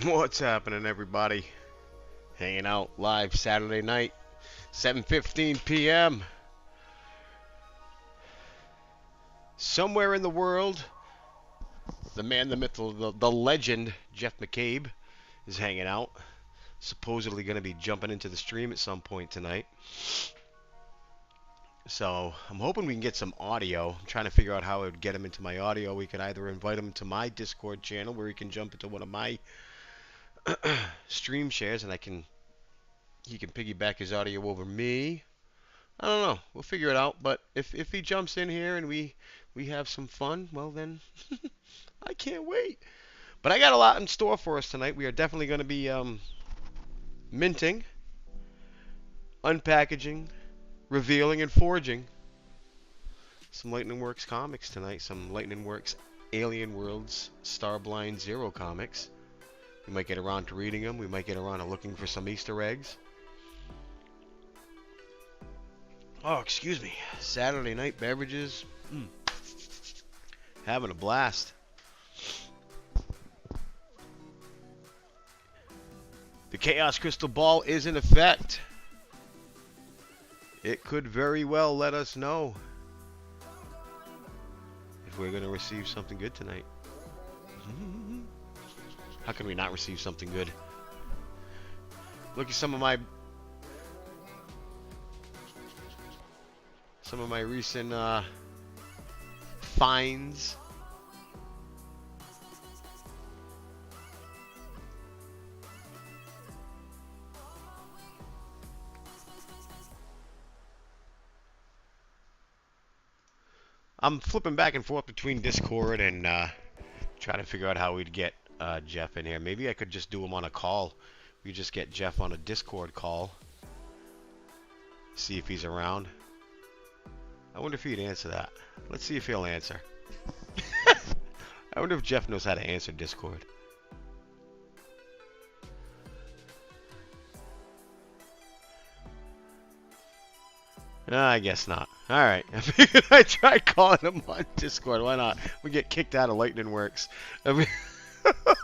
What's happening, everybody? Hanging out live Saturday night, 7:15 p.m. Somewhere in the world, the man, the myth, the legend, Jeff McCabe, is hanging out. Supposedly going to be jumping into the stream at some point tonight. So I'm hoping we can get some audio. I'm trying to figure out how I would get him into my audio. We could either invite him to my Discord channel where he can jump into one of my stream shares and he can piggyback his audio over me. I don't know. We'll figure it out. But if he jumps in here and we have some fun, well then I can't wait. But I got a lot in store for us tonight. We are definitely going to be minting, unpackaging, revealing, and forging some Lightning Works comics tonight. Some Lightning Works Alien Worlds StarBlind Zero comics. We might get around to reading them. We might get around to looking for some Easter eggs. Oh, excuse me. Saturday night beverages. Having a blast. The Chaos Crystal Ball is in effect. It could very well let us know if we're going to receive something good tonight. How can we not receive something good? Look at some of my recent finds. I'm flipping back and forth between Discord and trying to figure out how we'd get Jeff in here. Maybe I could just do him on a call. We just get Jeff on a Discord call. See if he's around. I wonder if he'd answer that. Let's see if he'll answer. I wonder if Jeff knows how to answer Discord. I guess not. Alright. I figured I'd try calling him on Discord. Why not? We get kicked out of Lightning Works. I mean, a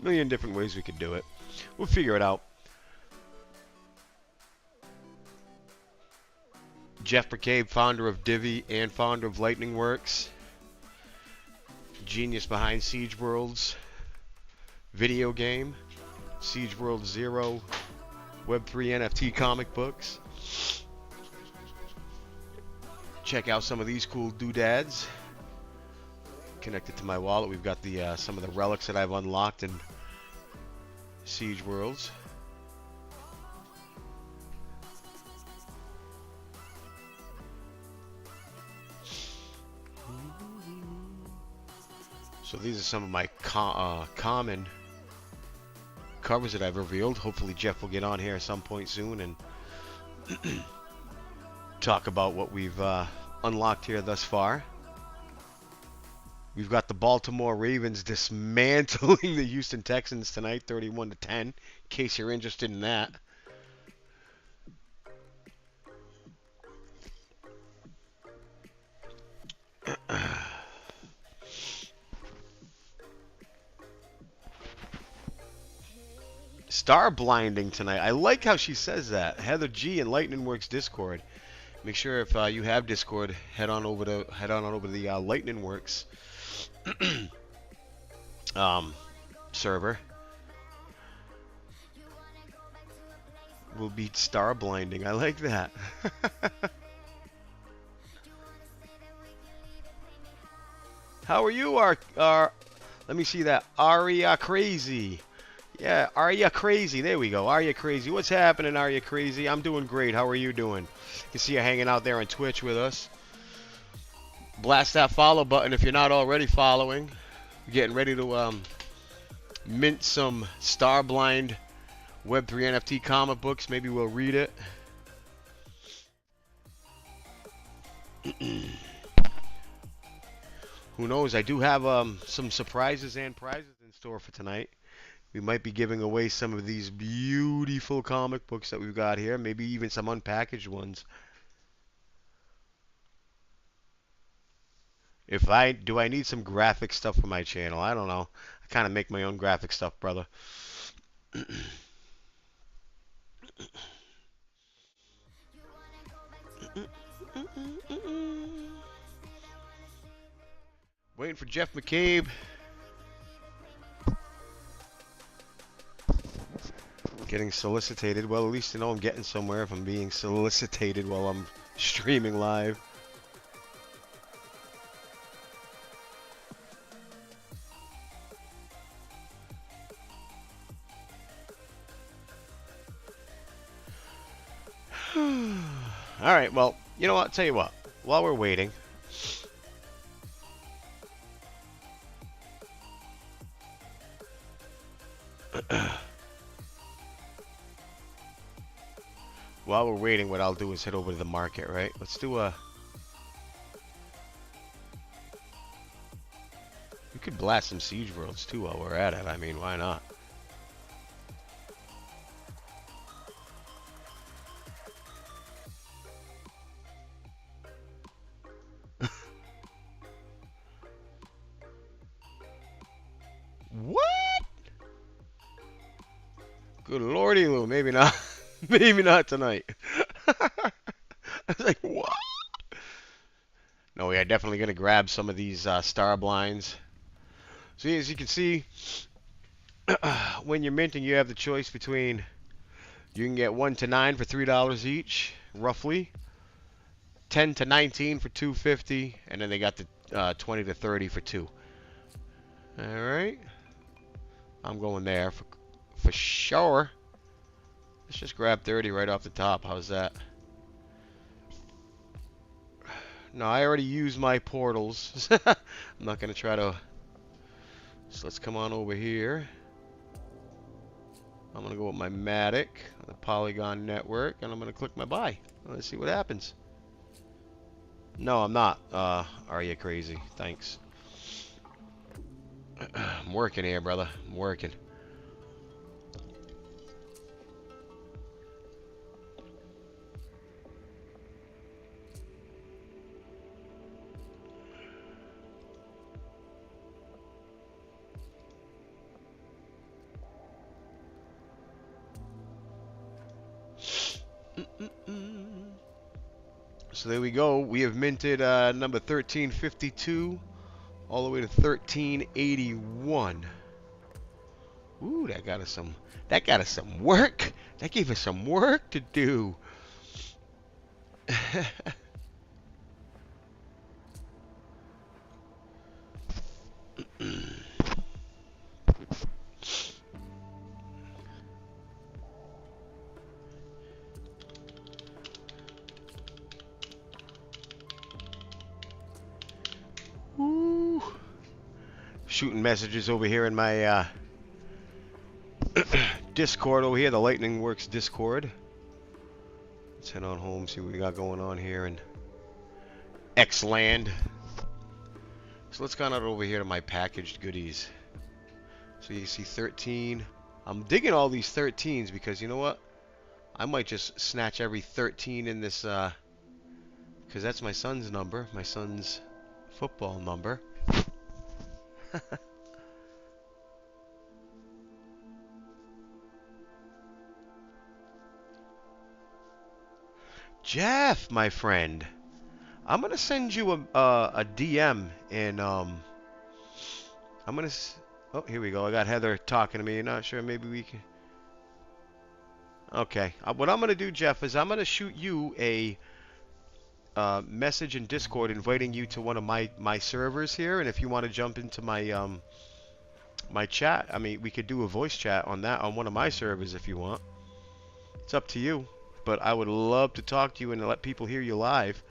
million different ways we could do it. We'll figure it out. Jeff McCabe, founder of Divi and founder of Lightning Works. Genius behind Siege Worlds video game. Siege World Zero. Web3 NFT comic books. Check out some of these cool doodads. Connected to my wallet, we've got the some of the relics that I've unlocked in Siege Worlds. So these are some of my common covers that I've revealed. Hopefully Jeff will get on here at some point soon and talk about what we've unlocked here thus far. We've got the Baltimore Ravens dismantling the Houston Texans tonight, 31-10, in case you're interested in that. Star blinding tonight. I like how she says that. Heather G in Lightning Works Discord. Make sure if you have Discord, head on over to the Lightning Works server. We'll beat Star blinding. I like that. How are you, let me see that. Aria Crazy. Yeah, are you crazy? There we go. Are you crazy? What's happening? Are you crazy? I'm doing great. How are you doing? You can see you hanging out there on Twitch with us. Blast that follow button if you're not already following. We're getting ready to mint some StarBlind Web3 NFT comic books. Maybe we'll read it. Who knows? I do have some surprises and prizes in store for tonight. We might be giving away some of these beautiful comic books that we've got here. Maybe even some unpackaged ones. Do I need some graphic stuff for my channel? I don't know. I kind of make my own graphic stuff, brother. Waiting for Jeff McCabe. Getting solicited. Well, at least you know I'm getting somewhere if I'm being solicited while I'm streaming live. Alright, well, you know what? I'll tell you what. While we're waiting. While we're waiting, what I'll do is head over to the market, right? Let's do a... We could blast some Siege Worlds too while we're at it. I mean, why not? What? Good lordy, Lou. Maybe not. Maybe not tonight. I was like, what? No, we are definitely going to grab some of these StarBlinds. So as you can see, when you're minting, you have the choice between, you can get 1 to 9 for $3 each, roughly. 10 to 19 for $2.50, and then they got the 20 to 30 for 2. All right. I'm going there for sure. Let's just grab 30 right off the top. How's that? No, I already used my portals. I'm not going to try to... So let's come on over here. I'm going to go with my Matic, the Polygon network, and I'm going to click my buy. Let's see what happens. No, I'm not. Are you crazy? Thanks. I'm working here, brother. I'm working. So there we go. We have minted number 1352 all the way to 1381. Ooh, that got us some work. That gave us some work to do. Ooh. Shooting messages over here in my Discord over here, the Lightning Works Discord. Let's head on home, see what we got going on here in X-Land. So let's go on over here to my packaged goodies. So you see 13. I'm digging all these 13s because you know what? I might just snatch every 13 in this, because that's my son's number, my son's football number. Jeff, my friend, I'm gonna send you a DM, and I'm gonna. Oh, here we go. I got Heather talking to me. You're not sure? Maybe we can. Okay. What I'm gonna do, Jeff, is I'm gonna shoot you a message in Discord inviting you to one of my servers here, and if you want to jump into my my chat, I mean, we could do a voice chat on that on one of my servers if you want. It's up to you. But I would love to talk to you and let people hear you live.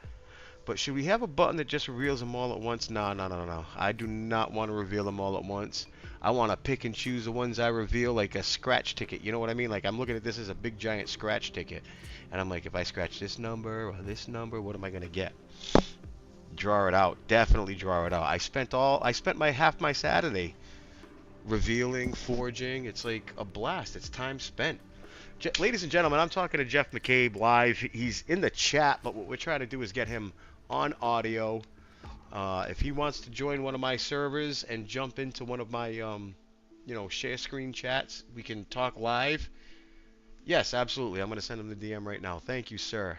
But should we have a button that just reveals them all at once? No, no, no, no. I do not want to reveal them all at once. I want to pick and choose the ones I reveal like a scratch ticket. You know what I mean? Like I'm looking at this as a big giant scratch ticket. And I'm like, if I scratch this number or this number, what am I going to get? Draw it out. Definitely draw it out. I spent half my Saturday revealing, forging. It's like a blast. It's time spent. Ladies and gentlemen, I'm talking to Jeff McCabe live. He's in the chat, but what we're trying to do is get him on audio. If he wants to join one of my servers and jump into one of my share screen chats. We can talk live. Yes, absolutely. I'm going to send him the DM right now. Thank you, sir.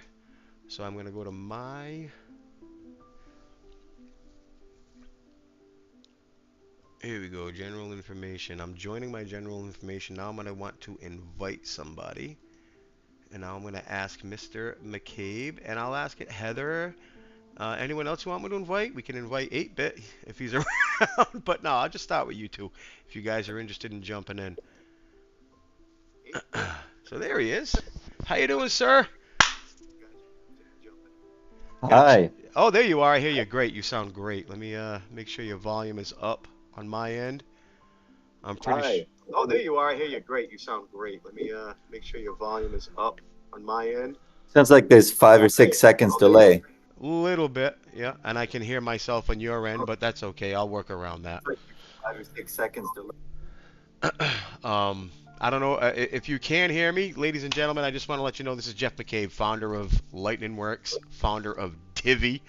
So I'm going to go to my. Here we go. General information. I'm joining my general information. Now I'm going to want to invite somebody. And now I'm going to ask Mr. McCabe. And I'll ask it Heather. Anyone else you want me to invite? We can invite 8-Bit if he's around. But no, I'll just start with you two if you guys are interested in jumping in. So there he is. How you doing, sir? Hi. Oh, there you are. I hear you. Great. You sound great. Let me make sure your volume is up on my end. I'm pretty sure. Hi. Oh, there you are. I hear you. Great. You sound great. Let me make sure your volume is up on my end. Sounds like there's 5 or 6 seconds delay. Little bit, yeah. And I can hear myself on your end, but that's okay. I'll work around that. 5 or 6 seconds delay. um, I don't know if you can hear me, ladies and gentlemen. I just want to let you know this is Jeff McCabe, founder of Lightning Works, founder of Divi,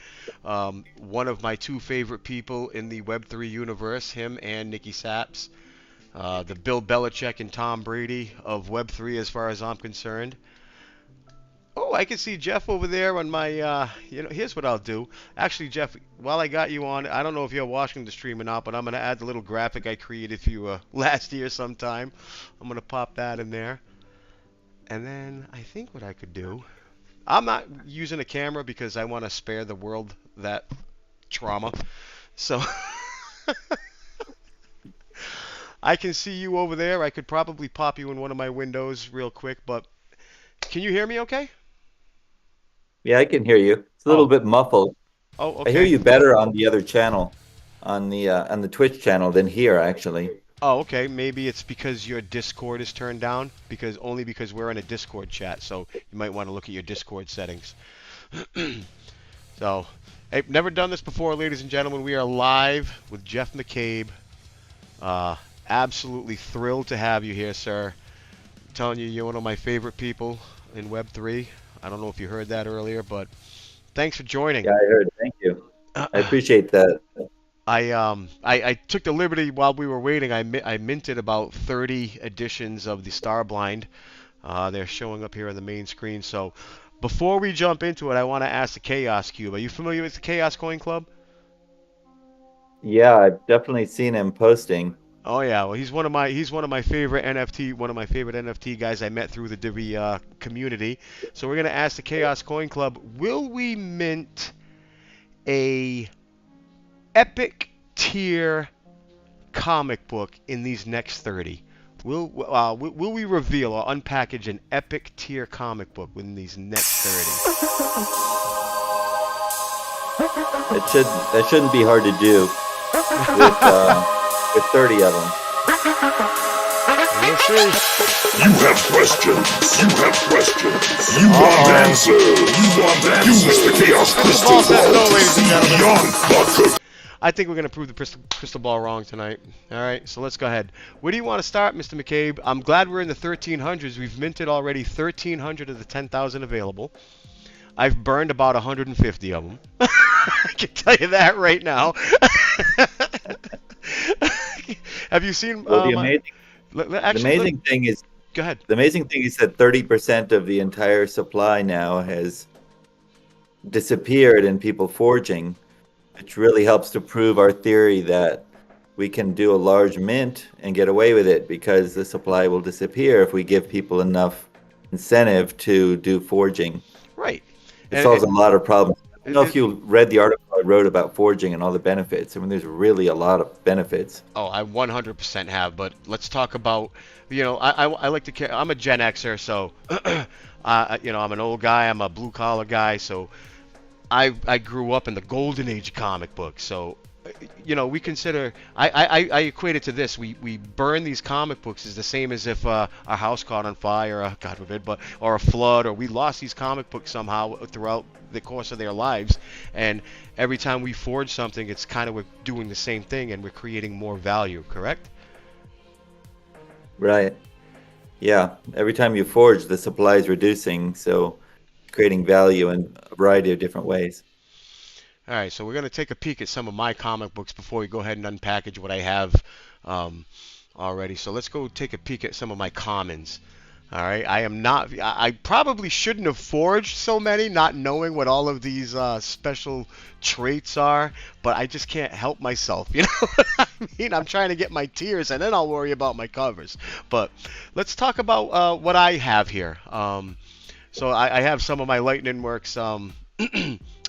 one of my two favorite people in the Web3 universe, him and Nikki Saps, the Bill Belichick and Tom Brady of Web3 as far as I'm concerned. Oh, I can see Jeff over there on my, here's what I'll do. Actually, Jeff, while I got you on, I don't know if you're watching the stream or not, but I'm going to add the little graphic I created for you last year sometime. I'm going to pop that in there. And then I think what I could do, I'm not using a camera because I want to spare the world that trauma. So I can see you over there. I could probably pop you in one of my windows real quick, but can you hear me okay? Yeah, I can hear you. It's a little Oh, bit muffled. oh, I hear okay. you better on the other channel, on the Twitch channel than here actually. Oh, okay. Maybe it's because your Discord is turned down, because we're in a Discord chat, so you might want to look at your Discord settings. So, I've never done this before, ladies and gentlemen. We are live with Jeff McCabe. Uh, Absolutely thrilled to have you here, sir. I'm telling you, you're one of my favorite people in Web3. I don't know if you heard that earlier, but thanks for joining. Yeah, I heard. Thank you. I appreciate that. I took the liberty while we were waiting. I minted about 30 editions of the StarBlind. They're showing up here on the main screen. So before we jump into it, I want to ask the Chaos Cube. Are you familiar with the Chaos Coin Club? Yeah, I've definitely seen him posting. Oh yeah, well he's one of my favorite NFT guys I met through the Divi community. So we're gonna ask the Chaos Coin Club, will we mint a epic tier comic book in these next 30? Will we reveal or unpackage an epic tier comic book within these next 30? That shouldn't be hard to do with 30 of them. We'll see. You have questions. You have questions. You want answers. You want answers. Use the chaos crystal Ball says ball no, to ladies and see gentlemen. beyond the I think we're going to prove the crystal ball wrong tonight. All right, so let's go ahead. Where do you want to start, Mr. McCabe? I'm glad we're in the 1300s. We've minted already 1,300 of the 10,000 available. I've burned about 150 of them. I can tell you that right now. Have you seen Well, the my... amazing thing is Go ahead. the amazing thing is that 30% of the entire supply now has disappeared in people forging, which really helps to prove our theory that we can do a large mint and get away with it because the supply will disappear if we give people enough incentive to do forging. Right. It solves a And lot of problems. I don't know if it, you read the article I wrote about forging and all the benefits. I mean, there's really a lot of benefits. Oh, I 100% have, but let's talk about, I like to, I'm a Gen Xer, so, I'm an old guy, I'm a blue collar guy, so I grew up in the golden age of comic books, so, we consider, I equate it to this, we burn these comic books is the same as if our house caught on fire, God forbid, or a flood, or we lost these comic books somehow throughout the course of their lives, and every time we forge something, it's kind of we're doing the same thing and we're creating more value, correct? Right. Yeah. Every time you forge, the supply is reducing, so creating value in a variety of different ways. All right, so we're going to take a peek at some of my comic books before we go ahead and unpackage what I have um, already. So let's go take a peek at some of my commons. All right, I am not. I probably shouldn't have forged so many, not knowing what all of these special traits are. But I just can't help myself. You know what I mean? I'm trying to get my tiers, and then I'll worry about my covers. But let's talk about what I have here. So I have some of my Lightning Works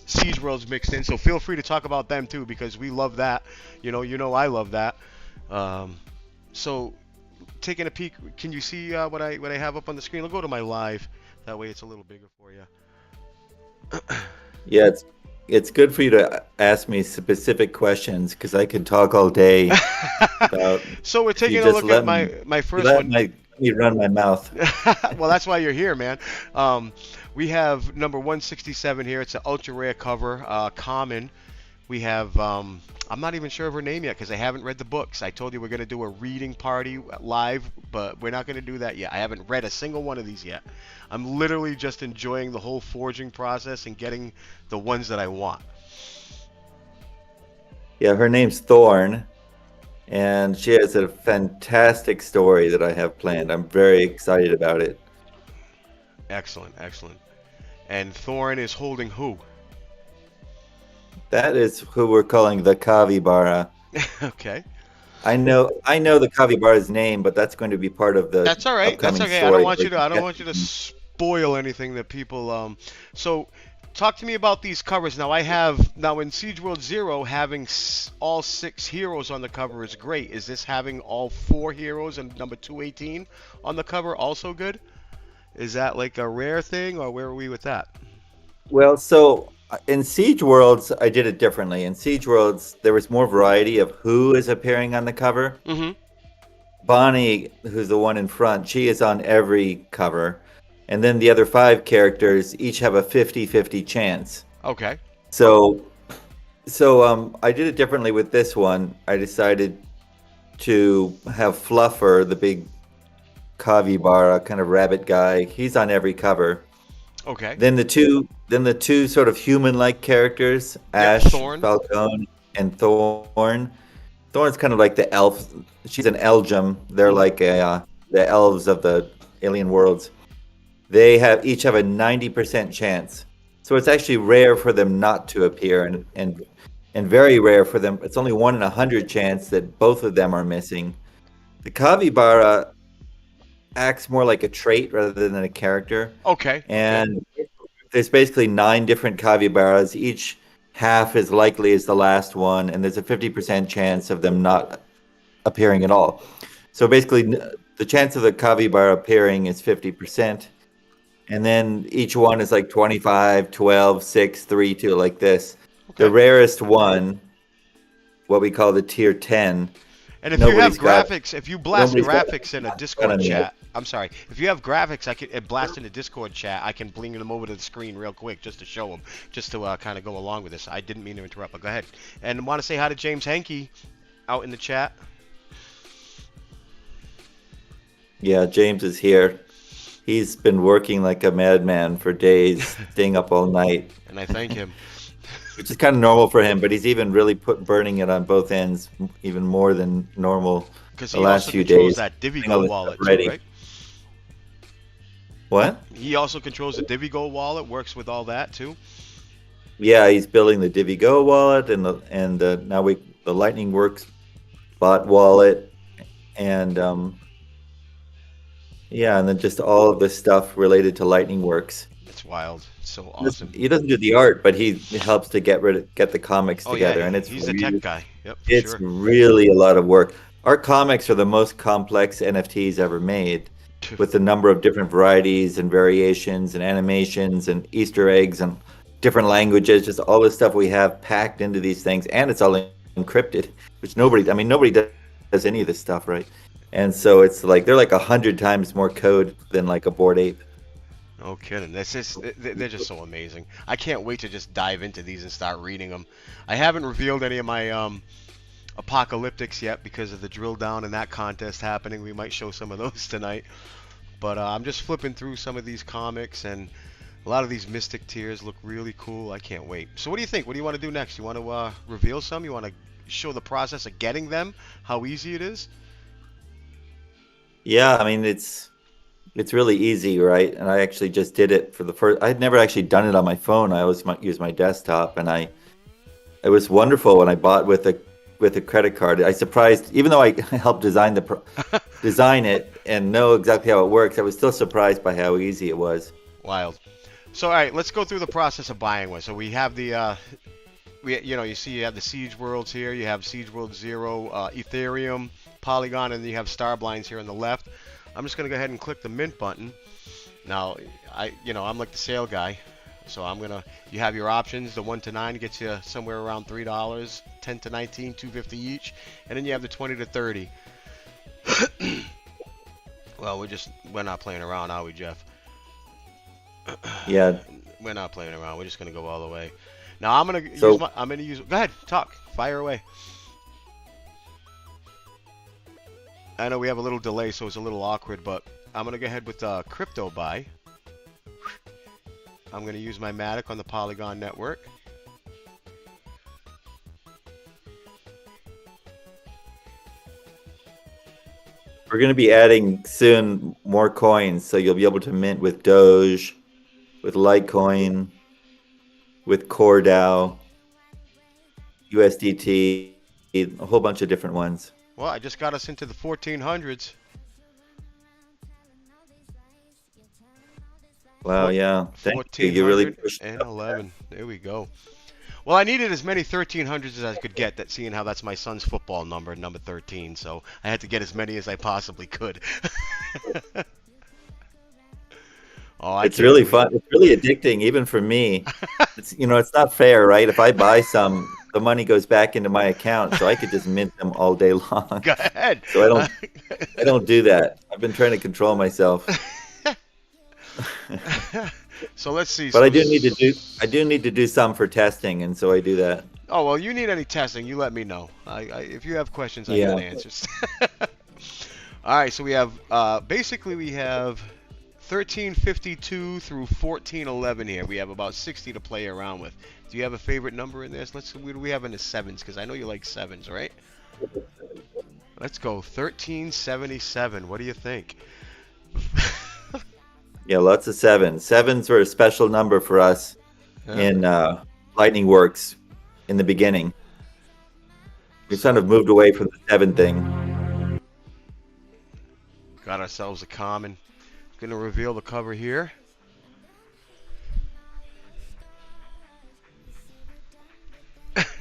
Siege Worlds mixed in. So feel free to talk about them too, because we love that. You know I love that. So taking a peek, can you see what I have up on the screen? I'll go to my live. That way it's a little bigger for you. Yeah, it's good for you to ask me specific questions because I could talk all day about. So we're if you taking a just look at let my first let one. me run my mouth. Well, that's why you're here, man. We have number 167 here. It's an ultra rare cover, common. We have, I'm not even sure of her name yet because I haven't read the books. I told you we're going to do a reading party live, but we're not going to do that yet. I haven't read a single one of these yet. I'm literally just enjoying the whole forging process and getting the ones that I want. Yeah, her name's Thorn, and she has a fantastic story that I have planned. I'm very excited about it. Excellent, excellent. And Thorn is holding who? That is who we're calling the Kavibara. Okay. I know the Kavibara's name, but that's going to be part of the That's all right. That's upcoming okay. story. I don't want you to spoil anything that people. So, talk to me about these covers. Now, in Siege World Zero, having all 6 heroes on the cover is great. Is this having all 4 heroes and number 218 on the cover also good? Is that like a rare thing, or where are we with that? Well, so in Siege Worlds, I did it differently. In Siege Worlds, there was more variety of who is appearing on the cover. Mm-hmm. Bonnie, who's the one in front, she is on every cover. And then the other 5 characters each have a 50-50 chance. Okay. So I did it differently with this one. I decided to have Fluffer, the big Kavibara kind of rabbit guy. He's on every cover. Okay. Then the two sort of human-like characters, Ash, Thorn. Falcone, and Thorn. Thorn's kind of like the elf. She's an Elgem. They're like the elves of the alien worlds. They each have a 90% chance. So it's actually rare for them not to appear, and very rare for them. It's only 1 in 100 chance that both of them are missing. The Kavibara acts more like a trait rather than a character. Okay. And there's basically 9 different Kavibaras. Each half as likely as the last one, and there's a 50% chance of them not appearing at all. So basically, the chance of the Kavibara appearing is 50%. And then each one is like 25, 12, 6, 3, 2, like this. Okay. The rarest one, what we call the tier 10. And if you have got- graphics, if you blast nobody's got- graphics in a Discord on it. chat, I'm sorry. If you have graphics, I can blast in the Discord chat. I can bling them over to the screen real quick just to show them, just to kind of go along with this. I didn't mean to interrupt, but go ahead. And want to say hi to James Henke out in the chat. Yeah, James is here. He's been working like a madman for days, staying up all night, And I thank him. which is kind of normal for him, but he's even really burning it on both ends, even more than normal Because the he last also few controls days. that Getting all DiviGo this wallet stuff too, ready. right? What? He also controls the DiviGo wallet, works with all that too. Yeah, he's building the DiviGo wallet and the Lightning Works bot wallet, and and then just all of the stuff related to Lightning Works. It's wild. It's so awesome. He doesn't do the art, but he helps to get the comics Oh together, yeah, and it's he's a really, tech guy. Yep, for it's sure. really a lot of work. Our comics are the most complex NFTs ever made, with the number of different varieties and variations and animations and Easter eggs and different languages, just all the stuff we have packed into these things, and it's all encrypted, which nobody does any of this stuff, right? And so it's like they're like 100 times more code than like a Bored Ape. No kidding. They're just so amazing. I can't wait to just dive into these and start reading them. I haven't revealed any of my apocalyptics yet because of the drill down and that contest happening. We might show some of those tonight. But I'm just flipping through some of these comics, and a lot of these mystic tiers look really cool. I can't wait. So what do you think? What do you want to do next? You want to reveal some? You want to show the process of getting them? How easy it is? Yeah, I mean it's really easy, right? And I actually just did it for the first. I'd never actually done it on my phone. I always use my desktop, and it was wonderful when I bought with a credit card. I surprised, even though I helped design it and know exactly how it works. I was still surprised by how easy it was. Wild. So, all right, let's go through the process of buying one. So we have the, you see you have the Siege Worlds here. You have Siege World 0, Ethereum, Polygon, and you have StarBlinds here on the left. I'm just gonna go ahead and click the mint button. Now, I'm like the sale guy, so you have your options. The 1 to 9 gets you somewhere around $3, 10 to 19, 250 each, and then you have the 20 to 30. Well, we're not playing around, are we, Jeff? Yeah. We're not playing around. We're just gonna go all the way. Now I'm gonna use. Go ahead, talk, fire away. I know we have a little delay, so it's a little awkward, but I'm gonna go ahead with crypto buy. I'm gonna use my Matic on the Polygon network. We're going to be adding soon more coins, so you'll be able to mint with Doge, with Litecoin, with CoreDAO, USDT, a whole bunch of different ones. Well, I just got us into the 1400s. Wow, yeah. Thank you. You really pushed and 11. There we go. Well, I needed as many 1300s as I could get, that seeing how that's my son's football number 13, so I had to get as many as I possibly could. It's really fun. It's really addicting, even for me. It's not fair, right? If I buy some, the money goes back into my account, so I could just mint them all day long. Go ahead. So I don't do that. I've been trying to control myself. So let's see. But I do need to do some for testing, and so I do that. Oh, well, you need any testing, you let me know. If you have questions, I got answers. All right, so we have basically we have 1352 through 1411 here. We have about 60 to play around with. Do you have a favorite number in this? What do we have in the sevens? Because I know you like sevens, right? Let's go 1377. What do you think? Yeah, lots of sevens. Sevens were a special number for us in Lightning Works in the beginning. We kind of moved away from the 7 thing. Got ourselves a common. Gonna reveal the cover here.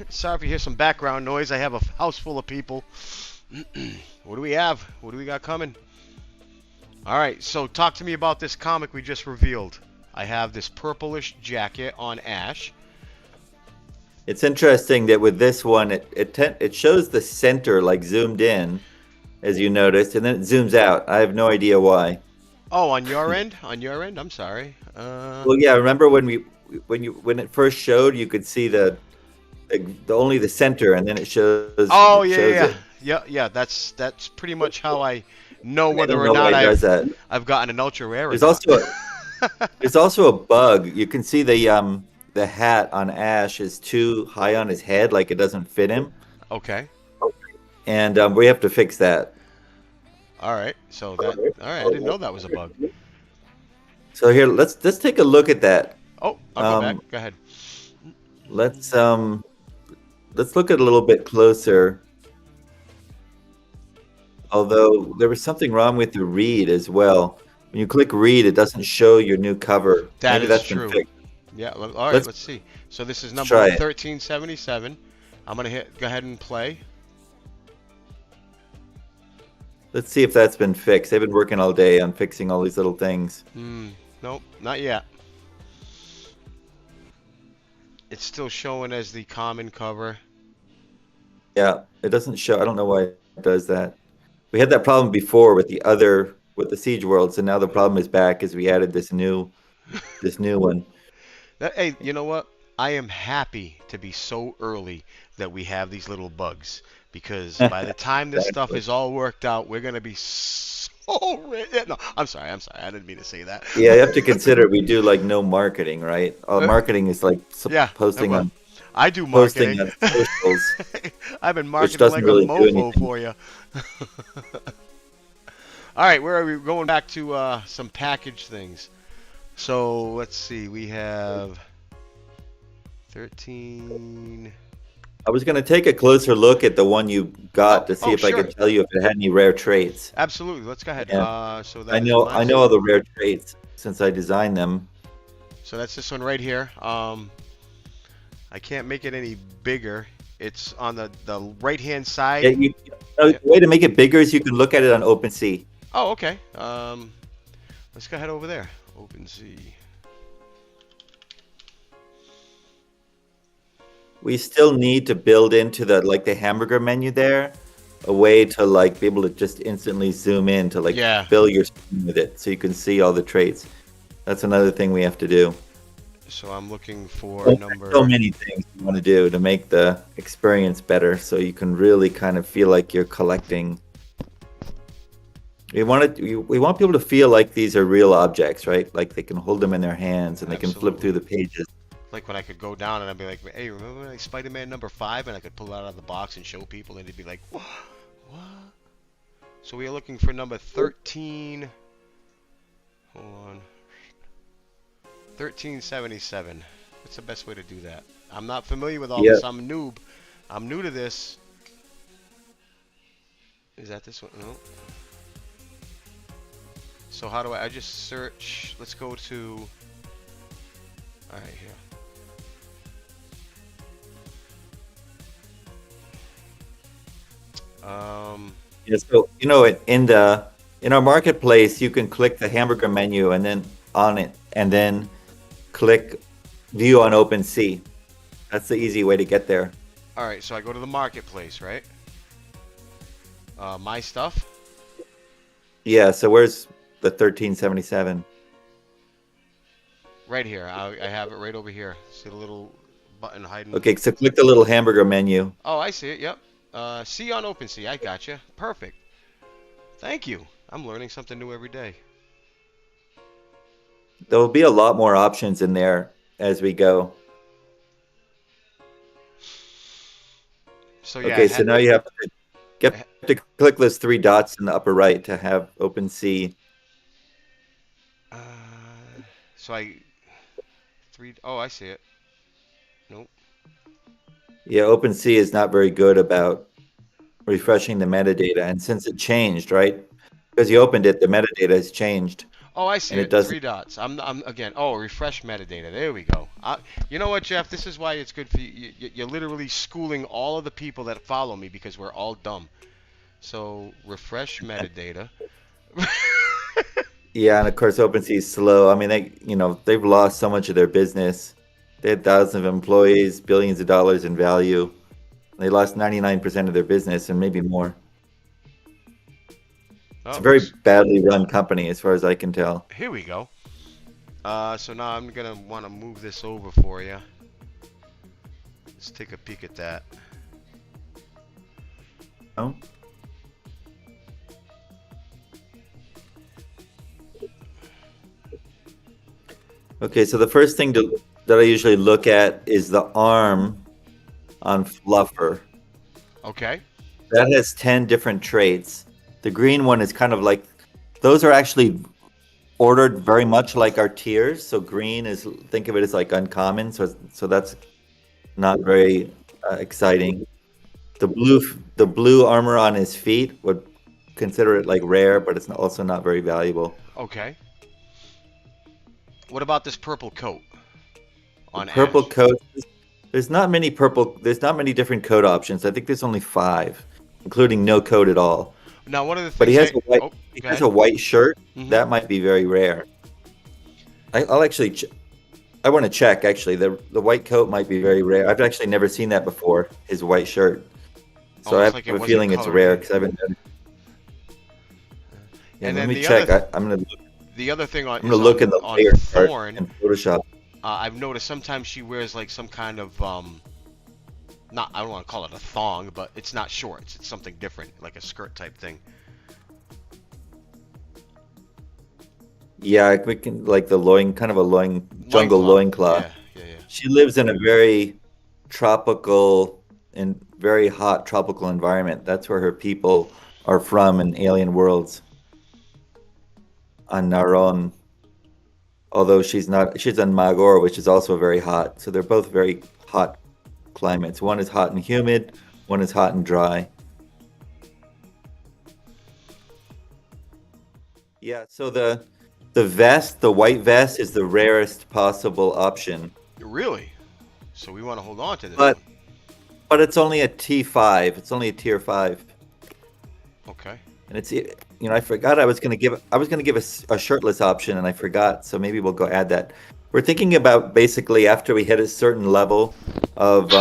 Sorry if you hear some background noise. I have a house full of people. What do we have? What do we got coming? Alright, so talk to me about this comic we just revealed. I have this purplish jacket on Ash. It's interesting that with this one, it shows the center like zoomed in, as you noticed, and then it zooms out. I have no idea why. Oh, on your end? On your end? I'm sorry. Well, yeah. Remember when it first showed, you could see the only the center, and then it shows. Oh yeah. Yeah. That's pretty much how I know whether or not I've gotten an ultra rare. There's also a bug. You can see the hat on Ash is too high on his head, like it doesn't fit him. Okay. And we have to fix that. All right. So all right. I didn't know that was a bug. So here, let's take a look at that. Oh, I'll go back. Go ahead. Let's look at it a little bit closer. Although there was something wrong with the read as well. When you click read, it doesn't show your new cover. Maybe that's true. Been fixed. Yeah. All right. Let's see. So this is number 1377. I'm gonna go ahead and play. Let's see if that's been fixed. They've been working all day on fixing all these little things. Nope, not yet. It's still showing as the common cover. Yeah, it doesn't show. I don't know why it does that. We had that problem before with the Siege Worlds, and now the problem is back as we added this new one. Hey, you know what? I am happy to be so early that we have these little bugs, because by the time this stuff is all worked out, we're gonna be so rich. No, I'm sorry. I didn't mean to say that. Yeah, you have to consider we do like no marketing, right? All marketing is like posting on. I do marketing. On socials, I've been marketing like a mofo for you. All right, where are we going back to some package things? So let's see. We have 13. I was going to take a closer look at the one you got to see if I Sure. could tell you if it had any rare traits. Absolutely. Let's go ahead. Yeah. So I that is know my. all the rare traits since I designed them. So that's this one right here. I can't make it any bigger. It's on the right-hand side. Yeah, the way to make it bigger is you can look at it on OpenSea. Oh, okay. Let's go ahead over there. OpenSea. We still need to build into the hamburger menu there a way to be able to just instantly zoom in to fill your screen with it so you can see all the traits. That's another thing we have to do. So I'm looking for number. So many things you want to do to make the experience better, so you can really kind of feel like you're collecting. We want people to feel like these are real objects, right? Like they can hold them in their hands and they can flip through the pages. Like when I could go down and I'd be like, "Hey, remember like Spider-Man number 5?" And I could pull it out of the box and show people, and they'd be like, "What? What?" So we are looking for number 13. Hold on. 1377. What's the best way to do that? I'm not familiar with all this. I'm a noob. I'm new to this. Is that this one? No. So how do I just search? Let's go to. All right, here. Yeah, so in our marketplace, you can click the hamburger menu and then on it, and then click View on OpenSea. That's the easy way to get there. All right, so I go to the marketplace, right? My stuff. Yeah. So where's the 1377? Right here. I have it right over here. See the little button hiding. Okay, so click the little hamburger menu. Oh, I see it. Yep. See on OpenSea. I gotcha. Perfect. Thank you. I'm learning something new every day. There will be a lot more options in there as we go. So yeah. Okay, so now you have to click those 3 dots in the upper right to have OpenSea. So I see it. Nope. Yeah, OpenSea is not very good about refreshing the metadata, and since it changed, right? Because you opened it, the metadata has changed. Oh, I see it. 3 dots. I'm again. Oh, refresh metadata. There we go. You know what, Jeff? This is why it's good for you. You're literally schooling all of the people that follow me because we're all dumb. So refresh metadata. Yeah, and of course OpenSea is slow. I mean, they've lost so much of their business. They had thousands of employees, billions of dollars in value. They lost 99% of their business and maybe more. It's a very badly run company as far as I can tell. Here we go. So now I'm going to want to move this over for you. Let's take a peek at that. Oh. Okay, so the first thing that I usually look at is the arm on Fluffer. Okay. That has 10 different traits. The green one is kind of like, those are actually ordered very much like our tiers. So green is, think of it as like uncommon. So that's not very exciting. The blue armor on his feet would consider it like rare, but it's also not very valuable. Okay. What about this purple coat? Purple coat. There's not many different coat options. I think there's only 5, including no coat at all. Now, one of the things. But he has a white shirt. Mm-hmm. That might be very rare. I'll actually. I want to check. Actually, the white coat might be very rare. I've actually never seen that before. His white shirt. So I have a feeling it's rare because I haven't done. Yeah, let me check. I'm gonna look. The other thing I'm gonna look in the layer Thorn in Photoshop. I've noticed sometimes she wears like some kind of not, I don't want to call it a thong, but it's not shorts. It's something different, like a skirt type thing. Yeah, we can like the jungle loincloth. Yeah. She lives in a very tropical and very hot tropical environment. That's where her people are from in alien worlds. on Naron, although she's on Magor, which is also very hot. So they're both very hot climates. One is hot and humid, one is hot and dry. Yeah, so the vest, the white vest, is the rarest possible option. Really? So we want to hold on to this But one. but it's only a T5. It's only a tier 5. Okay. And it's, I forgot I was gonna give a shirtless option, and I forgot. So maybe we'll go add that. We're thinking about basically after we hit a certain level of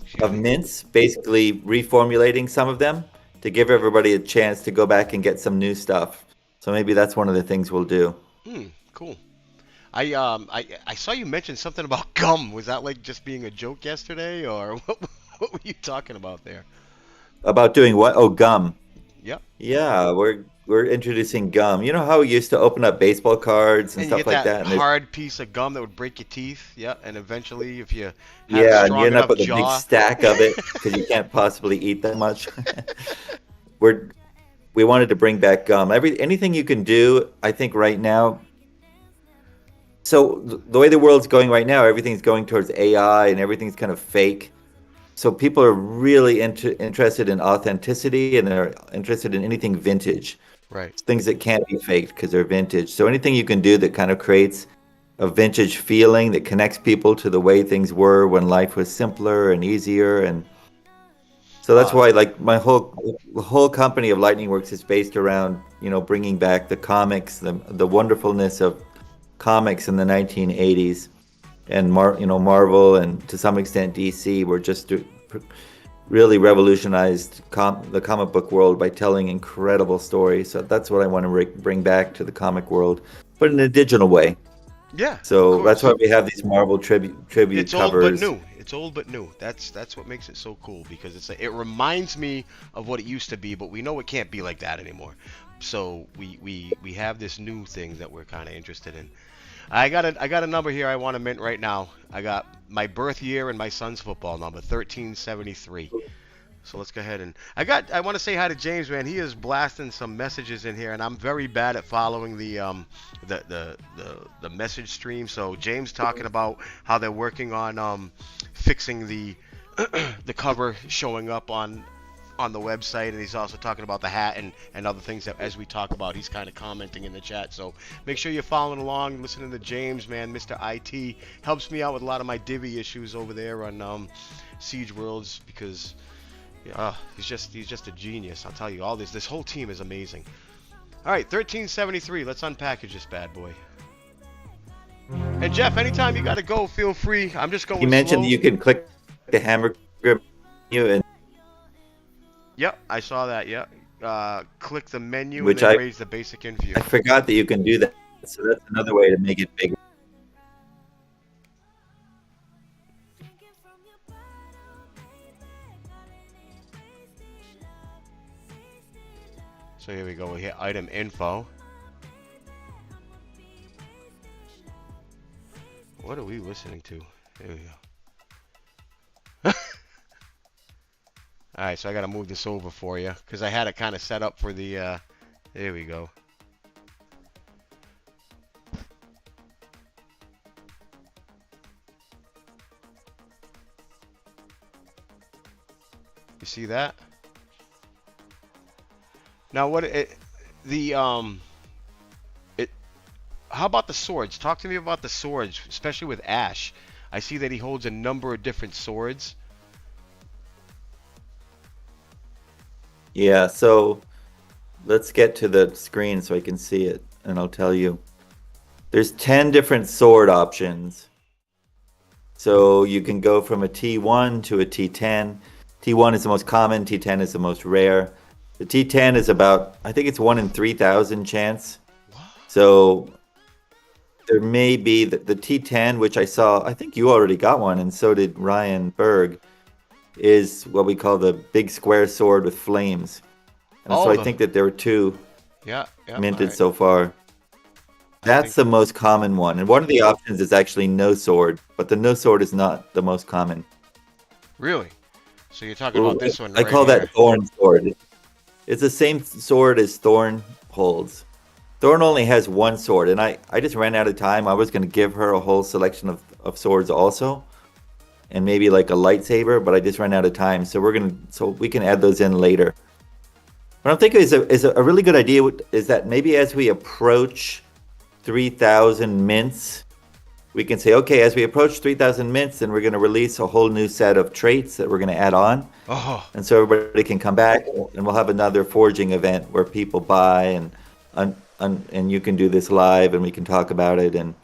Excuse me. mints, basically reformulating some of them to give everybody a chance to go back and get some new stuff. So maybe that's one of the things we'll do. Cool. I saw you mention something about gum. Was that like just being a joke yesterday, or what were you talking about there? About doing what? Oh, gum. Yep. Yeah, we're introducing gum. You know how we used to open up baseball cards and And you stuff get like that that, and there's hard piece of gum that would break your teeth. Yep. And eventually, if you had a yeah, and you strong end up enough with a big jaw. stack of it because you can't possibly eat that much. We're we wanted to bring back gum. Anything you can do, I think right now. So the way the world's going right now, everything's going towards AI and everything's kind of fake. So people are really interested in authenticity, and they're interested in anything vintage, Right. things that can't be faked because they're vintage. So anything you can do that kind of creates a vintage feeling that connects people to the way things were when life was simpler and easier. And so that's Uh, why, like, the whole company of Lightning Works is based around, bringing back the comics, the wonderfulness of comics in the 1980s, and Marvel, and to some extent DC were just really revolutionized the comic book world by telling incredible stories. So that's what I want to bring back to the comic world, but in a digital way. yeah. Of So that's course. why we have these Marvel tribute It's old but covers. new. It's old but new. That's what makes it so cool because it reminds me of what it used to be, but we know it can't be like that anymore. So we have this new thing that we're kind of interested in. I got a number here I want to mint right now. I got my birth year and my son's football number, 1373. So let's go ahead and I want to say hi to James, man. He is blasting some messages in here, and I'm very bad at following the message stream. So James talking about how they're working on fixing the the cover showing up on the website, and he's also talking about the hat and other things that as we talk about, he's kind of commenting in the chat. So make sure you're following along, listening to James, man. Mr. IT helps me out with a lot of my Divi issues over there on Siege Worlds because he's just a genius. I'll tell you, all this whole team is amazing. All right, 1373. Let's unpackage this bad boy. And Jeff, anytime you got to go, feel free. I'm just going You mentioned slow. that you can click the hammer grip menu, and Yep, I saw that. Yep. Click the menu which and then raise the basic in view. I forgot that you can do that. So that's another way to make it bigger. So here we go. We hit item info. What are we listening to? There we go. All right, so I got to move this over for you because I had it kind of set up for the. There we go. You see that? Now what how about the swords? Talk to me about the swords, especially with Ash. I see that he holds a number of different swords. Yeah, so let's get to the screen so I can see it, and I'll tell you. There's 10 different sword options. So you can go from a T1 to a T10. T1 is the most common, T10 is the most rare. The T10 is about, I think it's 1 in 3,000 chance. So there may be the T10, which I saw, I think you already got one, and so did Ryan Berg, is what we call the big square sword with flames. And so I think that there were 2 Yeah, minted right. so far. That's the most common one. And one of the options is actually no sword, but the no sword is not the most common. Really? So you're talking about this one I right call here. that Thorn sword. It's the same sword as Thorn holds. Thorn only has one sword, and I just ran out of time. I was going to give her a whole selection of swords also, and maybe like a lightsaber, but I just ran out of time. So we can add those in later. What I'm thinking is a really good idea is that maybe as we approach 3,000 mints, we can say, okay, as we approach 3,000 mints, then we're going to release a whole new set of traits that we're going to add on. Oh, And so everybody can come back, and we'll have another forging event where people buy, and you can do this live, and we can talk about it, and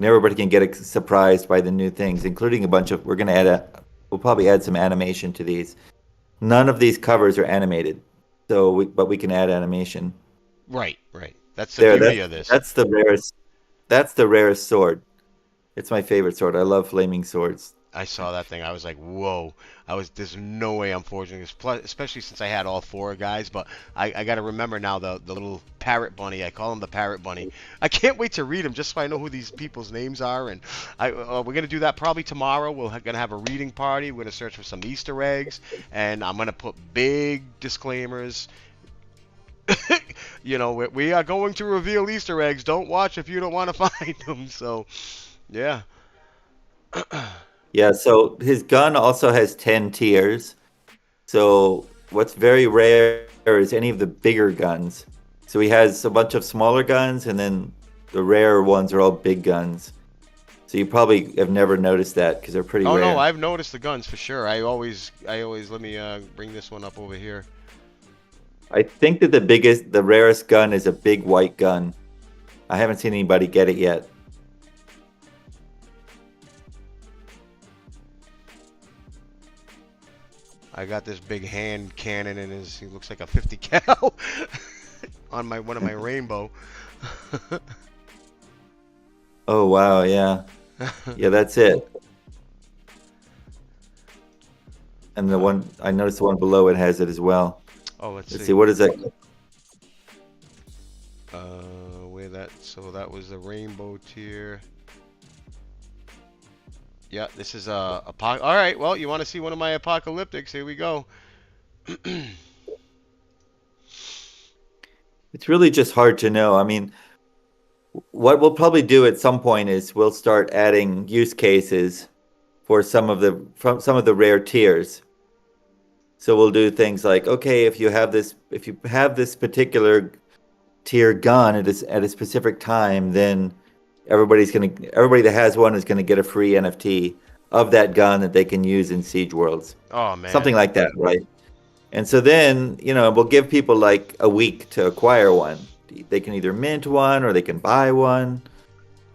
everybody can get surprised by the new things, including a bunch of. We're going to we'll probably add some animation to these. None of these covers are animated, but we can add animation. right, right. That's the beauty of this. That's the rarest. That's the rarest sword. It's my favorite sword. I love flaming swords. I saw that thing. I was like, whoa. There's no way I'm forging this. Plus, especially since I had all four guys. But I got to remember now the little parrot bunny. I call him the parrot bunny. I can't wait to read them just so I know who these people's names are. And we're going to do that probably tomorrow. We're going to have a reading party. We're going to search for some Easter eggs. And I'm going to put big disclaimers. You know, we are going to reveal Easter eggs. Don't watch if you don't want to find them. So, yeah. Yeah, so his gun also has 10 tiers. So what's very rare is any of the bigger guns. So he has a bunch of smaller guns, and then the rare ones are all big guns. So you probably have never noticed that because they're pretty rare. Oh no, I've noticed the guns for sure. I always let me bring this one up over here. I think that the rarest gun is a big white gun. I haven't seen anybody get it yet. I got this big hand cannon in his. He looks like a 50 cal on one of my rainbow. Oh wow, yeah, yeah, that's it. And the one I noticed, the one below it has it as well. Oh, let's see. see. What is that? Where that? So that was the rainbow tier. Yeah, this is all right. Well, you want to see one of my apocalyptics? Here we go. It's really just hard to know. I mean, what we'll probably do at some point is we'll start adding use cases for some of the rare tiers. So we'll do things like, okay, if you have this particular tier gun at a specific time, then everybody that has one is gonna get a free NFT of that gun that they can use in Siege Worlds. Oh man. Something like that, right? And so then, we'll give people like a week to acquire one. They can either mint one or they can buy one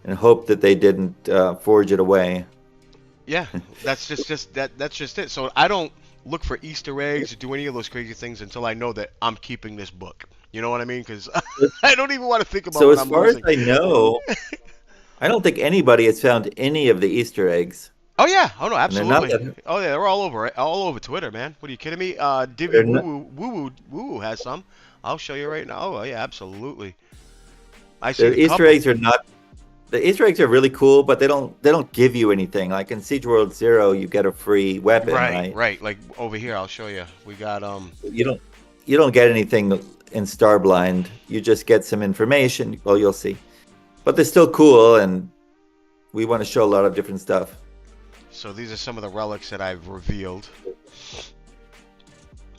and hope that they didn't forge it away. Yeah, that's just it. So I don't look for Easter eggs or do any of those crazy things until I know that I'm keeping this book. You know what I mean? Because I don't even want to think about. So what as I'm far losing. as I know, I don't think anybody has found any of the Easter eggs. Oh yeah, oh no, absolutely. That... Oh yeah, they're all over Twitter, man. What are you kidding me? Divi Woo Woo has some. I'll show you right now. Oh yeah, absolutely. I see the Easter eggs are not. The Easter eggs are really cool, but they don't give you anything. Like in Siege World 0, you get a free weapon, right? Right. Like over here, I'll show you. We got You don't get anything in StarBlind. You just get some information. Well, you'll see. But they're still cool, and we want to show a lot of different stuff. So these are some of the relics that I've revealed.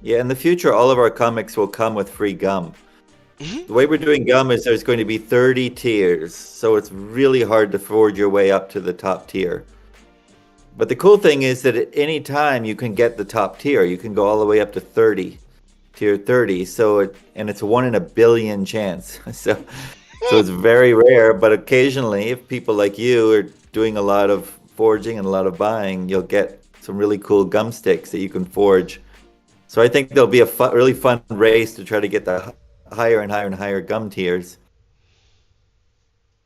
Yeah, in the future, all of our comics will come with free gum. The way we're doing gum is there's going to be 30 tiers, so it's really hard to forge your way up to the top tier. But the cool thing is that at any time you can get the top tier. You can go all the way up to 30, tier 30. And it's a 1 in a billion chance. So it's very rare. But occasionally, if people like you are doing a lot of forging and a lot of buying, you'll get some really cool gum sticks that you can forge. So I think there'll be a really fun race to try to get the higher and higher and higher gum tiers.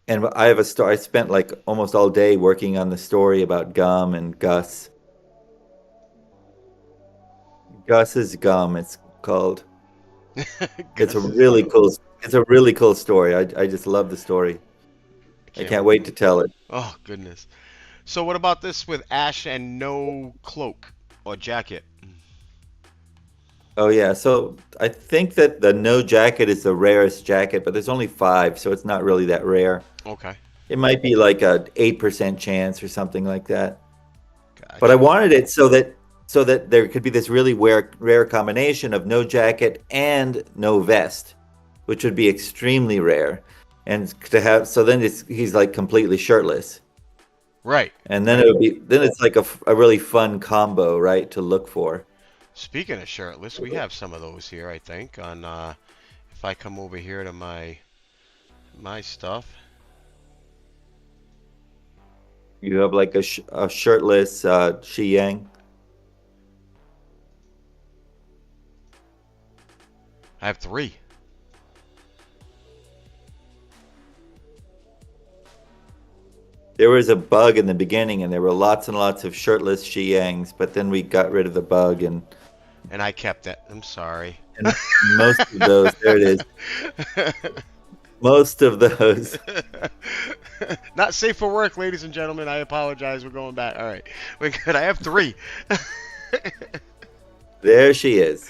And I spent like almost all day working on the story about gum and Gus. Gus's gum, it's called. It's a really cool story. I just love the story. I can't wait to tell it. Oh goodness. So what about this with Ash and no cloak or jacket? Oh yeah, so I think that the no jacket is the rarest jacket, but there's only 5, so it's not really that rare. Okay. It might be like a 8% chance or something like that. But I Gotcha. wanted it so that there could be this really rare combination of no jacket and no vest, which would be extremely rare. And to have so then he's like completely shirtless. Right. And then Right. it's like a really fun combo, right, to look for. Speaking of shirtless, we have some of those here, I think, on if I come over here to my stuff. You have like a shirtless Shi Yang. I have 3. There was a bug in the beginning, and there were lots and lots of shirtless Shi Yangs, but then we got rid of the bug, And I kept it. I'm sorry. and most of those, there it is. Most of those. Not safe for work, ladies and gentlemen. I apologize. We're going back. All right. We're good. I have 3. There she is.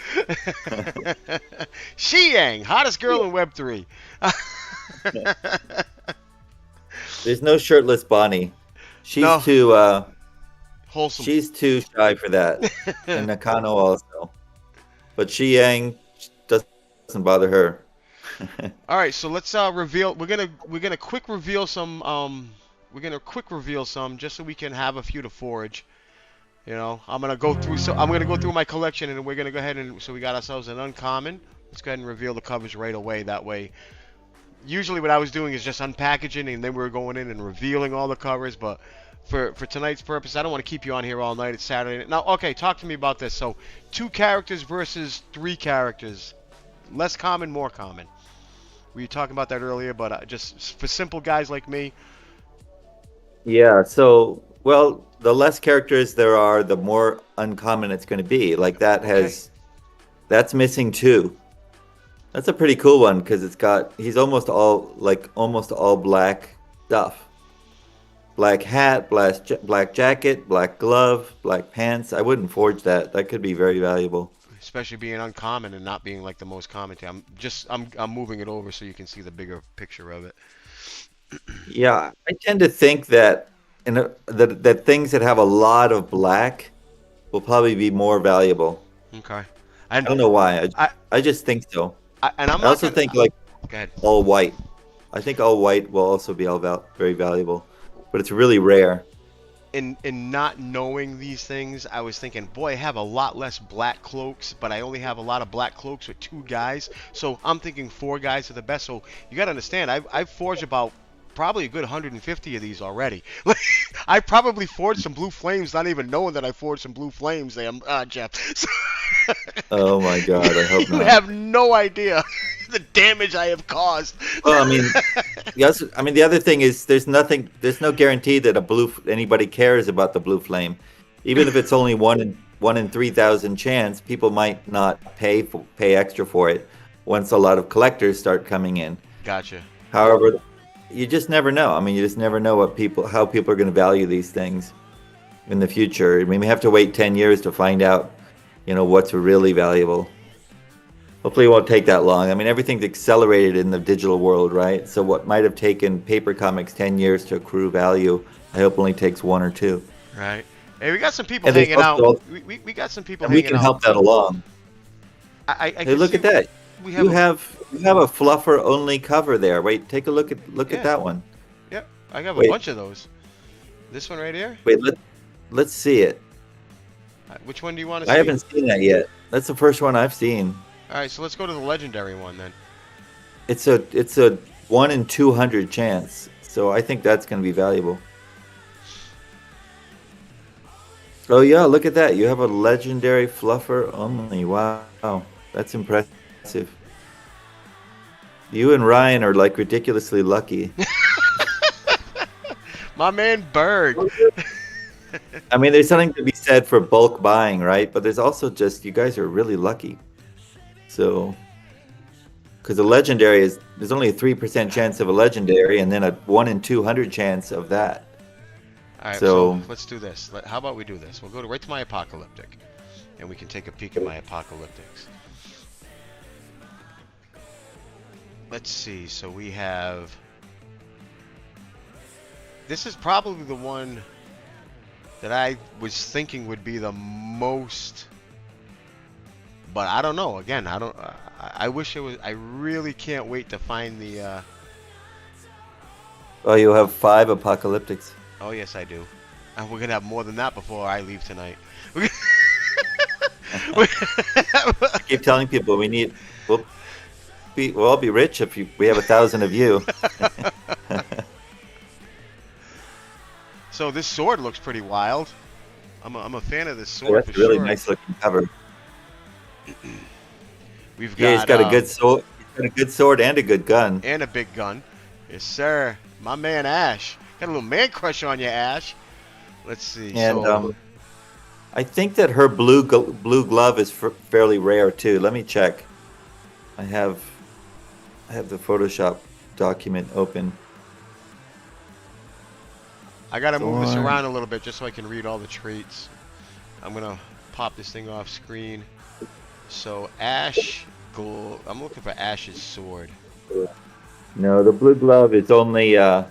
Shi Yang, hottest girl in Web3. There's no shirtless Bonnie. She's No. too Wholesome. she's too shy for that. And Nakano also. But Shi Yang doesn't bother her. All right, so let's reveal. We're gonna quick reveal some. Just so we can have a few to forge. You know, I'm gonna go through my collection, and we're gonna go ahead and so we got ourselves an uncommon. Let's go ahead and reveal the covers right away. That way, usually what I was doing is just unpackaging, and then we were going in and revealing all the covers. But for tonight's purpose, I don't want to keep you on here all night. It's Saturday. Now, okay, talk to me about this. So, 2 characters versus 3 characters. Less common, more common. We were talking about that earlier, but just for simple guys like me. Yeah, so well, the less characters there are, the more uncommon it's going to be. Like Okay. that's missing 2. That's a pretty cool one because he's almost all black stuff. Black hat, black jacket, black glove, black pants. I wouldn't forge that. That could be very valuable. Especially being uncommon and not being like the most common thing. I'm moving it over so you can see the bigger picture of it. Yeah, I tend to think that that things that have a lot of black will probably be more valuable. Okay. I And don't know why. I, I just think so. I'm I not also gonna. think like Go ahead. all white. I think all white will also be very valuable, but it's really rare. In not knowing these things, I was thinking, boy, I have a lot less black cloaks, but I only have a lot of black cloaks with 2 guys. So I'm thinking 4 guys are the best. So you got to understand, I've forged about probably a good 150 of these already. I probably forged some blue flames, not even knowing that I forged some blue flames. Jeff. So Oh my God, I hope you not. have no idea the damage I have caused. Well, I mean, yes. I mean, the other thing is there's no guarantee that anybody cares about the blue flame, even if it's only one in 3,000 chance. People might not pay extra for it once a lot of collectors start coming in. Gotcha. However, you just never know. I mean, you just never know how people are going to value these things in the future. I mean, we have to wait 10 years to find out, what's really valuable. Hopefully it won't take that long. I mean, everything's accelerated in the digital world, right? So what might have taken paper comics 10 years to accrue value, I hope only takes 1 or 2. Right. Hey, we got some people And there's hanging out. also- We got some people And we hanging can out. help that along. I Hey, can look see at that. We You have. have a fluffer only cover there. Wait, take a look Yeah. at that one. Yep, I have a Wait. bunch of those. This one right here. Wait, let's see it. Which one do you want to see? I haven't seen that yet. That's the first one I've seen. All right, so let's go to the legendary one then. It's a 1 in 200 chance. So I think that's going to be valuable. Oh yeah, look at that. You have a legendary fluffer only. Wow. That's impressive. You and Ryan are like ridiculously lucky. My man Bird. I mean, there's something to be said for bulk buying, right? But there's also just you guys are really lucky. So, because a legendary there's only a 3% chance of a legendary, and then a 1 in 200 chance of that. All right, So- so let's do this. How about we do this? We'll go right to my apocalyptic, and we can take a peek at my apocalyptics. Let's see. So we have. This is probably the one that I was thinking would be the most. But I don't know. Again, I don't. I wish it was. I really can't wait to find the. Oh, you have 5 apocalyptics. Oh yes, I do. And we're gonna have more than that before I leave tonight. I keep telling people we'll all be rich if we have 1,000 of you. So this sword looks pretty wild. I'm a fan of this sword. That's for a really sure. nice looking cover. We've got. Yeah, he's got a good sword. He's got a good sword and a good gun. And a big gun. Yes, sir. My man Ash. Got a little man crush on you, Ash. Let's see. And I think that her blue glove is fairly rare too. Let me check. I have the Photoshop document open. I gotta move this around a little bit just so I can read all the traits. I'm gonna pop this thing off screen. So Ash, I'm looking for Ash's sword. No, the blue glove is only a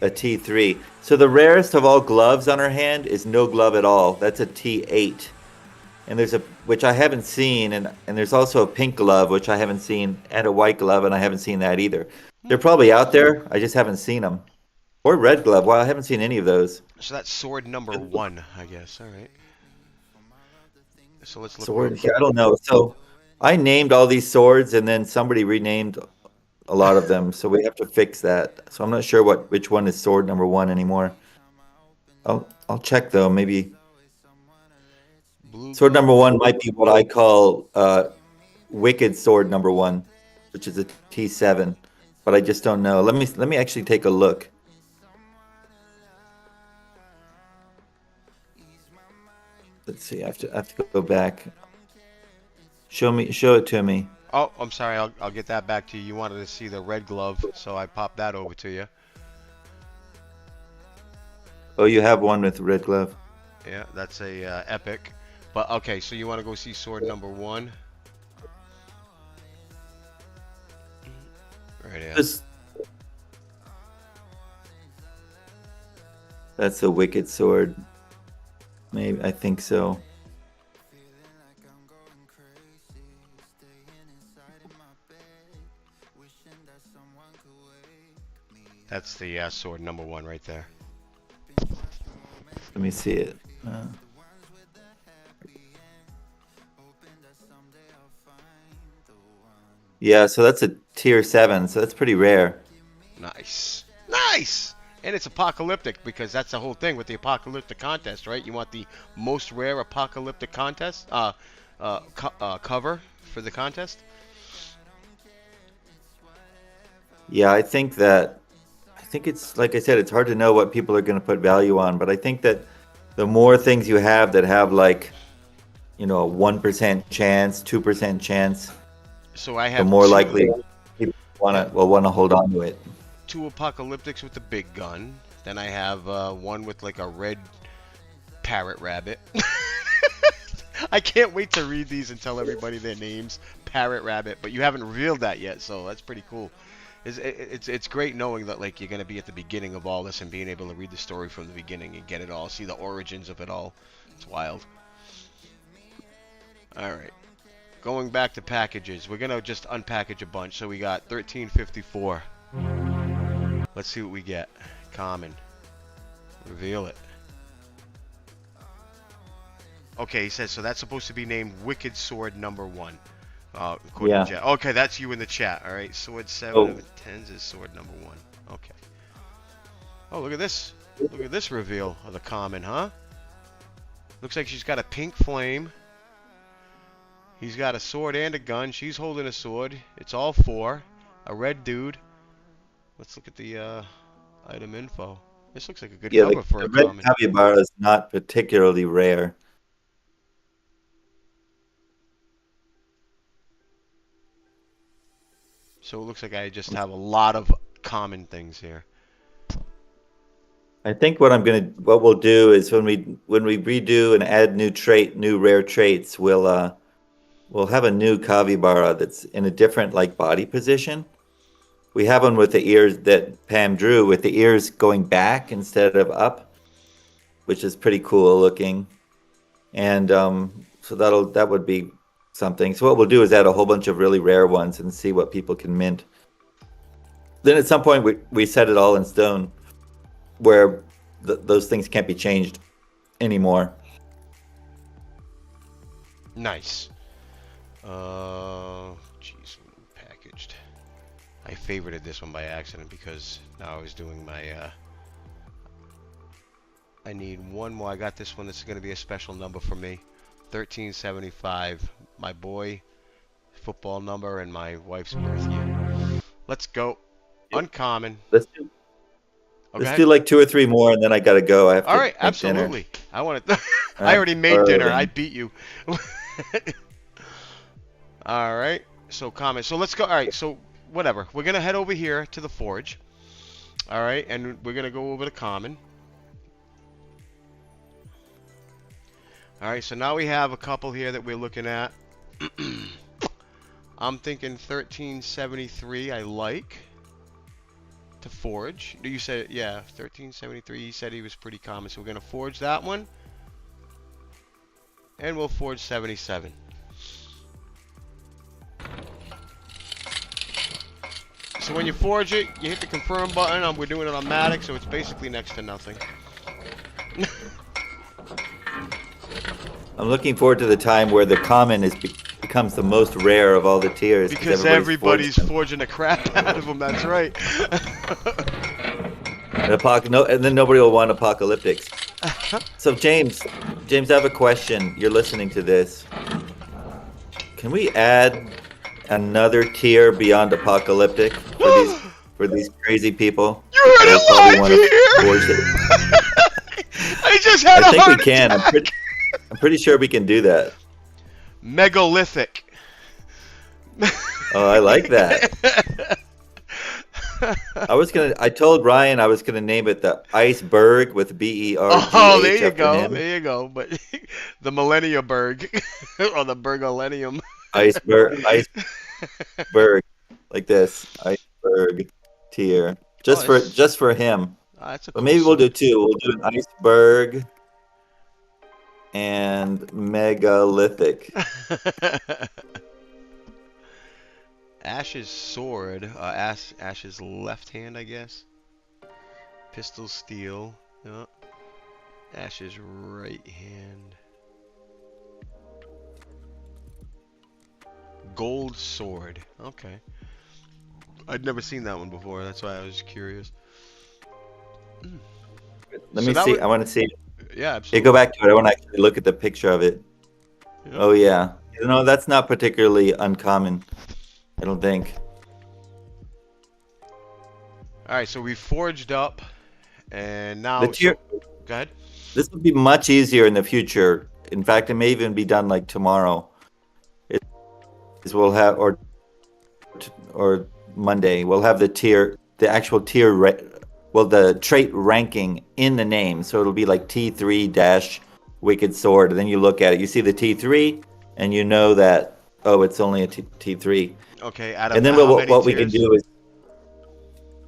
T3. So the rarest of all gloves on her hand is no glove at all. That's a T8. And there's which I haven't seen, and there's also a pink glove which I haven't seen, and a white glove, and I haven't seen that either. They're probably out there. I just haven't seen them. Or red glove. Well, I haven't seen any of those. So that's sword number 1, I guess. All right. So let's look. Sword. Yeah, I don't know. So I named all these swords, and then somebody renamed a lot of them. So we have to fix that. So I'm not sure which one is sword number 1 anymore. I'll check though. Maybe sword number 1 might be what I call wicked sword number 1, which is a T7. But I just don't know. Let me actually take a look. Let's see. I have to go back. Show it to me. Oh, I'm sorry. I'll get that back to you. You wanted to see the red glove, so I popped that over to you. Oh, you have one with red glove. Yeah, that's a epic. But okay, so you want to go see sword number 1? Right here. That's a wicked sword. Maybe, I think so. That's the sword number 1 right there. Let me see it. Yeah, so that's a tier 7, so that's pretty rare. Nice. Nice! And it's apocalyptic because that's the whole thing with the apocalyptic contest, right? You want the most rare apocalyptic contest cover for the contest. Yeah, I think it's like I said, it's hard to know what people are going to put value on, but I think that the more things you have that have like, a 1% chance, 2% chance, so I have the more likely people want to hold on to it. 2 apocalyptics with the big gun. Then I have one with like a red parrot rabbit. I can't wait to read these and tell everybody their names. Parrot rabbit, but you haven't revealed that yet, so that's pretty cool. It's great knowing that like you're gonna be at the beginning of all this and being able to read the story from the beginning and get it all, see the origins of it all. It's wild. All right. Going back to packages, we're gonna just unpackage a bunch. So we got 1354. Let's see what we get. Common. Reveal it. Okay, he says so. That's supposed to be named Wicked Sword number 1. According to chat. Okay, that's you in the chat. All right, Sword 7 of 10s is sword number 1. Okay. Oh, look at this. Look at this reveal of the common, huh? Looks like she's got a pink flame. He's got a sword and a gun. She's holding a sword. It's all 4. A red dude. Let's look at the item info. This looks like a good cover for a common. The red capybara is not particularly rare. So it looks like I just have a lot of common things here. I think what we'll do is when we redo and add new rare traits, we'll have a new capybara that's in a different like body position. We have one with the ears that Pam drew with the ears going back instead of up, which is pretty cool looking. And so that would be something. So what we'll do is add a whole bunch of really rare ones and see what people can mint. Then at some point we set it all in stone where those things can't be changed anymore. Nice. Jeez, packaged. I favorited this one by accident because now I was doing my. I need one more. I got this one. This is going to be a special number for me. 1375. My boy football number and my wife's birth year. Let's go. Yep. Uncommon. Let's do like 2 or 3 more, and then I gotta go. I have to. All right, make absolutely. Dinner. I want to. I already made dinner. I beat you. All right. So comment. So let's go. All right. So whatever. We're gonna head over here to the forge. All right, and we're gonna go over to common. All right. So now we have a couple here that we're looking at. I'm thinking 1373. I like. To forge. You said, yeah, 1373. He said he was pretty common, so we're gonna forge that one, and we'll forge 77. So when you forge it, you hit the confirm button. We're doing it on Matic, so it's basically next to nothing. I'm looking forward to the time where the common becomes the most rare of all the tiers. Because everybody's forging the crap out of them. That's right. And then nobody will want apocalyptics. So James, I have a question. You're listening to this. Can we add another tier beyond apocalyptic for these crazy people? You heard it live here. I just had I think we can. I'm pretty sure we can do that. Megalithic. Oh, I like that. I told Ryan I was gonna name it the Iceberg with BERG. Oh, there you go. There you go. But the Millennium Berg or the Bergolenium. Iceberg, like this. Iceberg tier. Just for him. That's a but cool maybe song. we'll do 2. We'll do an Iceberg and Megalithic. Ash's sword, Ash's left hand, I guess. Pistol steel. Yeah. Ash's right hand. Gold sword. Okay. I'd never seen that one before. That's why I was curious. Let me see. I want to see. Yeah, absolutely. Hey, go back to it. I want to actually look at the picture of it. Yep. Oh, yeah. That's not particularly uncommon. I don't think. All right, so we forged up, and now. Go ahead. This would be much easier in the future. In fact, it may even be done like tomorrow. We'll have or Monday. We'll have the actual tier. The trait ranking in the name, so it'll be like T3 - Wicked Sword, and then you look at it. You see the T3, and you know that it's only a T3. Okay, and then what we can do is,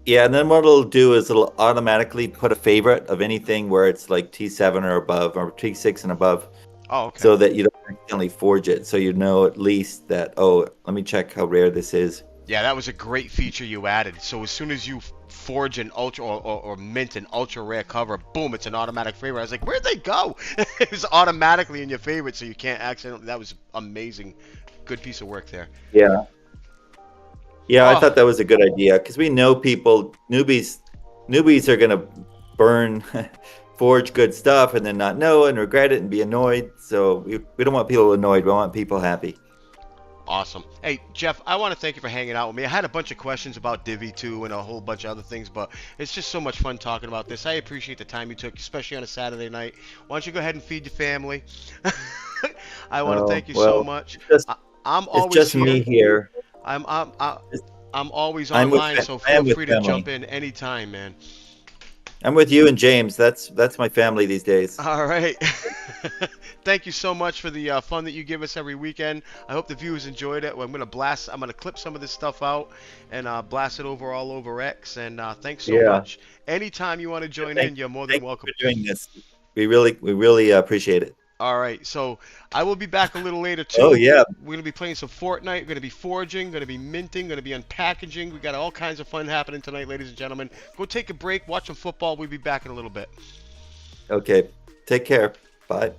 and then what it'll do is it'll automatically put a favorite of anything where it's like T7 or above, or T6 and above. Oh, okay. So that you don't accidentally forge it, so you know at least that. Let me check how rare this is. Yeah, that was a great feature you added. So as soon as you forge an ultra or mint an ultra rare cover, boom, it's an automatic favorite. I was like, where'd they go? It was automatically in your favorite, so you can't accidentally. That was amazing. Good piece of work there. Yeah. Yeah, I thought that was a good idea because we know newbies are gonna burn, forge good stuff and then not know and regret it and be annoyed. So we don't want people annoyed. We want people happy. Awesome. Hey, Jeff, I want to thank you for hanging out with me. I had a bunch of questions about Divi 2 and a whole bunch of other things, but it's just so much fun talking about this. I appreciate the time you took, especially on a Saturday night. Why don't you go ahead and feed your family? I want to thank you so much. I'm always just me here. I'm always online, so feel free to jump in anytime, man. I'm with you and James. That's my family these days. All right. Thank you so much for the fun that you give us every weekend. I hope the viewers enjoyed it. I'm gonna clip some of this stuff out and blast it all over X. And thanks so Yeah. much. Anytime you want to join Thank, in, you're more than thank you welcome. for doing this. We really appreciate it. All right, so I will be back a little later too. Oh yeah. We're gonna be playing some Fortnite. We're gonna be forging, gonna be minting, gonna be unpackaging. We got all kinds of fun happening tonight, ladies and gentlemen. Go take a break, watch some football. We'll be back in a little bit. Okay. Take care. Bye.